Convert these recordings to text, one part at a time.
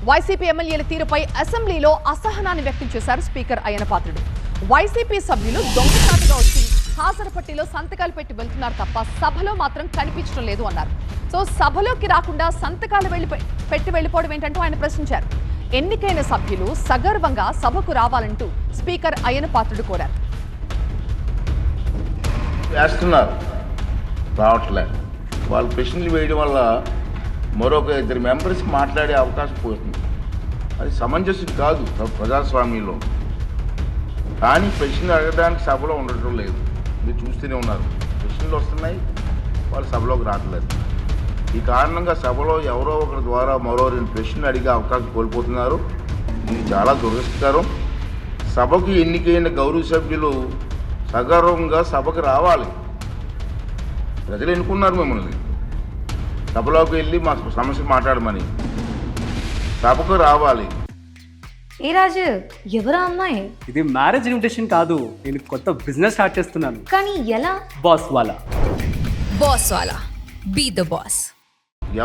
YCP ఎమ్మెల్యేల తీరుపై అసెంబ్లీలో అసహనాన్ని వ్యక్తం చేశారు స్పీకర్ అయ్యన్న పాత్రుడు. వైసీపీ సభ్యులు దొంగచాటుగా వచ్చి హాజరు పట్టిలో సంతకాలు పెట్టి వెళ్తున్నారు తప్ప సభలో మాత్రం కనిపించడం లేదు అన్నారు. సో సభలోకి రాకుండా సంతకాలు పెట్టి వెళ్లిపోవడం ఏంటంటూ ఆయన ప్రశ్నించారు. ఎన్నికైన సభ్యులు సగర్వంగా సభకు రావాలంటూ స్పీకర్ అయ్యన్న పాత్రుడు కోరారు. వాళ్ళు ప్రశ్నలు వేయడం వల్ల మరొక ఇద్దరు మెంబర్స్కి మాట్లాడే అవకాశం పోతుంది. అది సమంజసం కాదు ప్రజాస్వామ్యంలో. కానీ ప్రశ్నలు అడగడానికి సభలో ఉండటం లేదు. మీరు చూస్తూనే ఉన్నారు, ప్రశ్నలు వస్తున్నాయి, వాళ్ళు సభలోకి రావట్లేదు. ఈ కారణంగా సభలో ఎవరో ఒకరి ద్వారా మరో 2 ప్రశ్నలు అడిగే అవకాశం కోల్పోతున్నారు. ఇది చాలా దురదృష్టకరం. సభకు ఎన్నికైన గౌరవ సభ్యులు సగర్వంగా సభకు రావాలి. ప్రజలు ఎన్నుకున్నారు మిమ్మల్ని, సభలోకి వెళ్ళి మా సమస్య మాట్లాడమని. సభకు రావాలి. ఏ రాజు, ఎవరా అమ్మాయి? ఇది మ్యారేజ్ ఇన్విటేషన్ కాదు, నేను కొత్త బిజినెస్ స్టార్ట్ చేస్తున్నాను. కానీ ఎలా? బాస్ వాలా. Be the boss.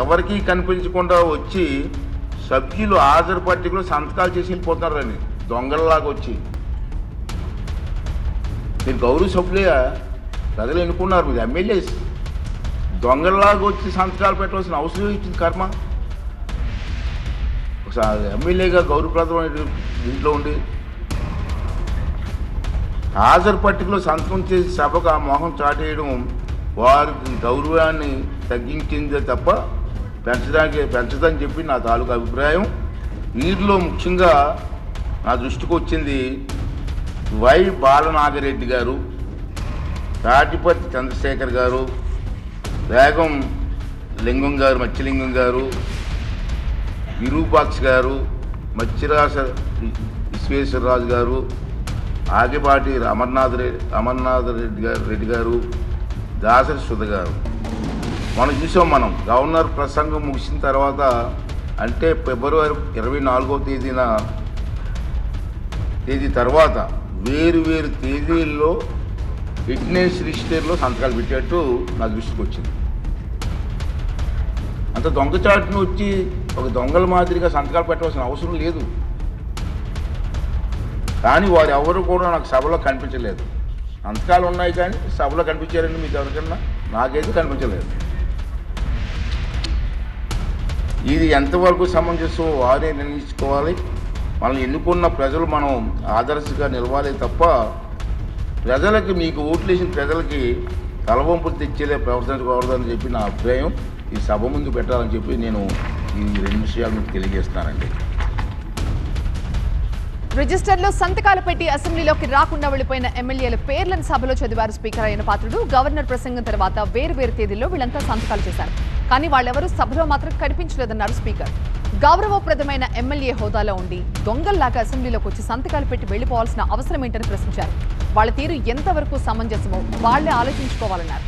ఎవరికి కనిపించకుండా వచ్చి సభ్యులు హాజరు పట్టికలో సంతకాలు చేసి వెళ్ళిపోతున్నారని దొంగలలాగా వచ్చి. మీరు గౌరవ సభ్యులే, ప్రజలు ఎన్నుకున్నారు, మీరు ఎమ్మెల్యేస్. దొంగలలాగా వచ్చి సంతకాలు పెట్టవలసిన అవసరం ఇచ్చింది కర్మ. ఒకసారి ఎమ్మెల్యేగా గౌరవప్రదమైన ఇంట్లో ఉండి హాజరు పట్టికలో సంతకం చేసి సభకు ఆ మొహం చాటేయడం వారికి గౌరవాన్ని తగ్గించిందే తప్ప పెంచదని చెప్పి నా తాలూకు అభిప్రాయం. వీరిలో ముఖ్యంగా నా దృష్టికి వచ్చింది వై బాలనాగిరెడ్డి గారు, తాటిపర్తి చంద్రశేఖర్ గారు, వేగం లింగం గారు, మత్స్యలింగం గారు, విరూపాక్ష గారు, మత్స్యరాజ విశ్వేశ్వరరాజు గారు, ఆగిపాటి అమర్నాథ్ రెడ్డి గారు, దాసరి సుధ గారు. మనం చూసాం. మనం గవర్నర్ ప్రసంగం ముగిసిన తర్వాత, అంటే ఫిబ్రవరి 24వ తేదీ తర్వాత వేరు తేదీల్లో ఫిట్నెస్ రిజిస్టర్లో సంతకాలు పెట్టేట్టు నా దృష్టికి వచ్చింది. అంత దొంగచాటును వచ్చి ఒక దొంగల మాదిరిగా సంతకాలు పెట్టవలసిన అవసరం లేదు. కానీ వారు ఎవరు కూడా నాకు సభలో కనిపించలేదు. సంతకాలు ఉన్నాయి కానీ సభలో కనిపించారండి మీకు ఎవరికన్నా? నాకైతే కనిపించలేదు. ఇది ఎంతవరకు సమంజసం వారే నిర్ణయించుకోవాలి. మనల్ని ఎన్నుకున్న ప్రజలు మనం ఆదర్శంగా నిలవాలి తప్ప ప్రజలకి, మీకు ఓట్లు వేసిన ప్రజలకి తలవంపులు తెచ్చేలే ప్రవర్తించకూడదని చెప్పి నా అభిప్రాయం. ఈ సభ ముందు పెట్టాలని చెప్పి నేను ఈ 2 విషయాలు మీకు తెలియజేస్తానండి. రిజిస్టర్లో సంతకాలు పెట్టి అసెంబ్లీలోకి రాకుండా వెళ్లిపోయిన ఎమ్మెల్యేల పేర్లను సభలో చదివారు స్పీకర్ అయ్యన్న పాత్రుడు. గవర్నర్ ప్రసంగం తర్వాత వేరు తేదీల్లో వీళ్ళంతా సంతకాలు చేశారు. కానీ వాళ్ళెవరూ సభలో మాత్రం కనిపించలేదన్నారు స్పీకర్. గౌరవప్రదమైన ఎమ్మెల్యే హోదాలో ఉండి దొంగల్లాగా అసెంబ్లీలోకి వచ్చి సంతకాలు పెట్టి వెళ్లిపోవాల్సిన అవసరం ఏంటని ప్రశ్నించారు. వాళ్ళ తీరు ఎంతవరకు సమంజసమో వాళ్లే ఆలోచించుకోవాలన్నారు.